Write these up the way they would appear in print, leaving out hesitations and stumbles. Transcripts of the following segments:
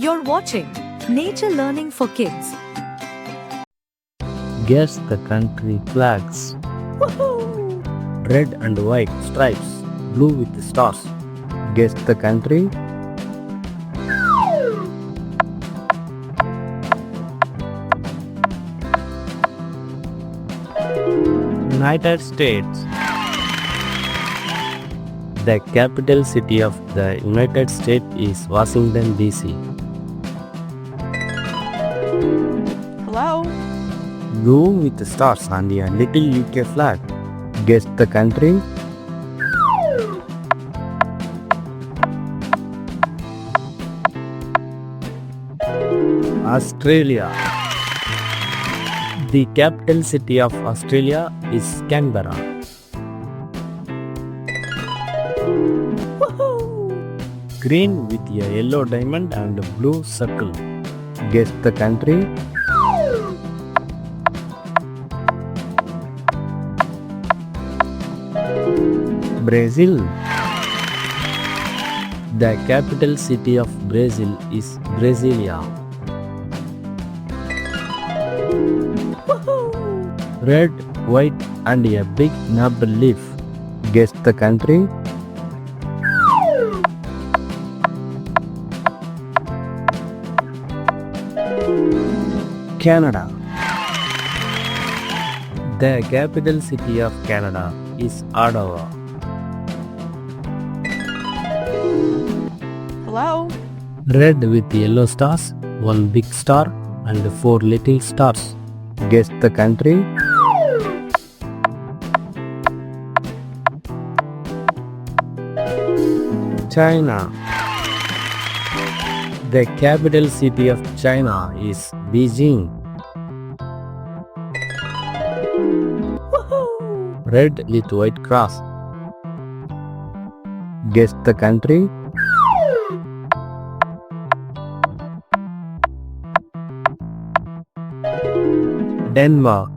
You're watching Nature Learning for Kids. Guess the country flags. Red and white stripes, blue with stars. Guess the country. United States. The capital city of the United States is Washington, D.C. Hello? Blue with stars and a little UK flag. Guess the country. Australia. The capital city of Australia is Canberra. Green with a yellow diamond and a blue circle. Guess the country. Brazil. The capital city of Brazil is Brasilia. Red, white and a big nub leaf. Guess the country. Canada. The capital city of Canada is Ottawa. Hello? Red with yellow stars, one big star and four little stars. Guess the country. China. The capital city of China is Beijing. Red with white cross. Guess the country. Denmark.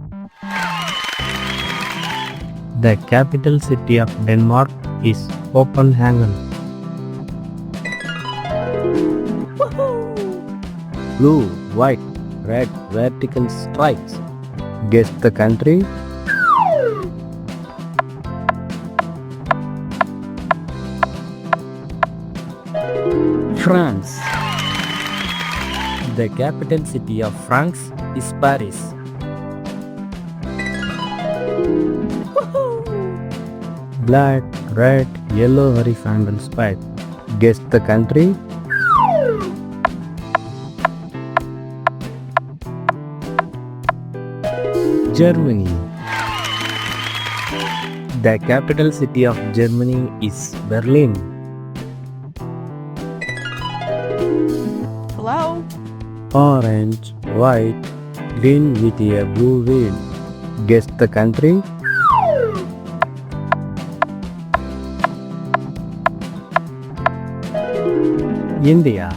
The capital city of Denmark is Copenhagen. Blue, white, red vertical stripes. Guess the country. France. The capital city of France is Paris. Black, red, yellow hurricane and spike. Guess the country. Germany. The capital city of Germany is Berlin. Hello? Orange, white, green with a blue wheel. Guess the country. India.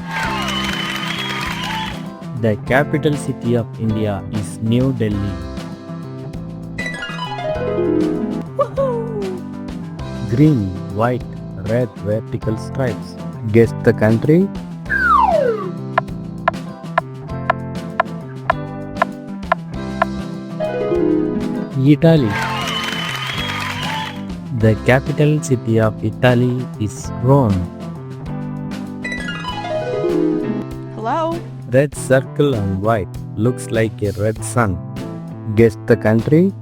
The capital city of India is New Delhi. Green, white, red vertical stripes. Guess the country. Italy. The capital city of Italy is Rome. Hello? Red circle and white looks like a red sun. Guess the country.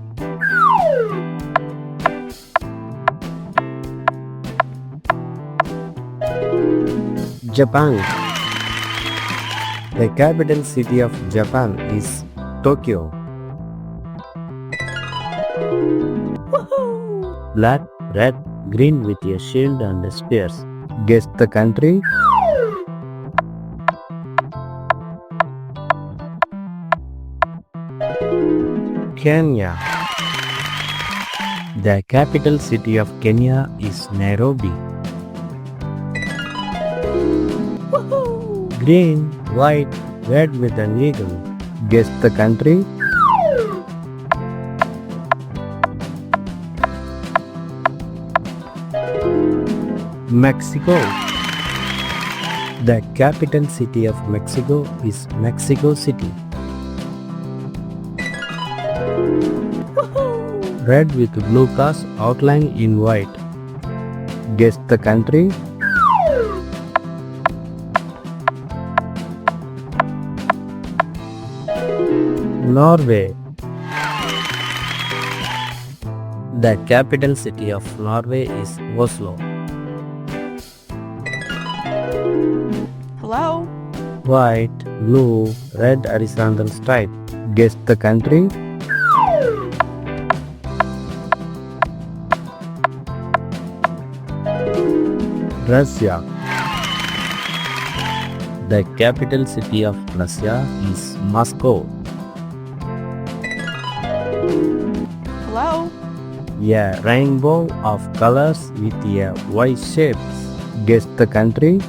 Japan. The capital city of Japan is Tokyo. Black, red, green with a shield and spears. Guess the country. Kenya. The capital city of Kenya is Nairobi. Green, white, red with an eagle. Guess the country. Mexico. The capital city of Mexico is Mexico City. Red with blue cars outlined in white. Guess the country. Norway. The capital city of Norway is Oslo. Hello? White, blue, red horizontal stripe. Guess the country. Russia. The capital city of Russia is Moscow. Hello? A rainbow of colors with a Y shapes. Guess the country.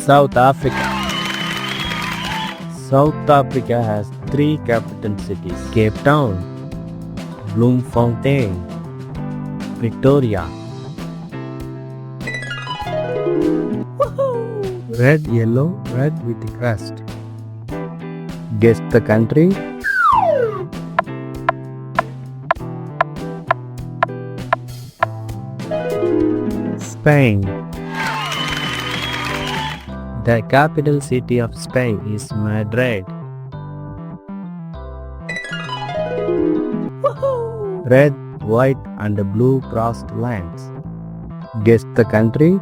South Africa. South Africa has 3 capital cities: Cape Town, Bloemfontein, Pretoria. Red, yellow, red with the crust. Guess the country. Spain. The capital city of Spain is Madrid. Red, white and blue crossed lines. Guess the country.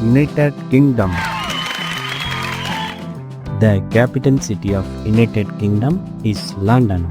United Kingdom. The capital city of United Kingdom is London.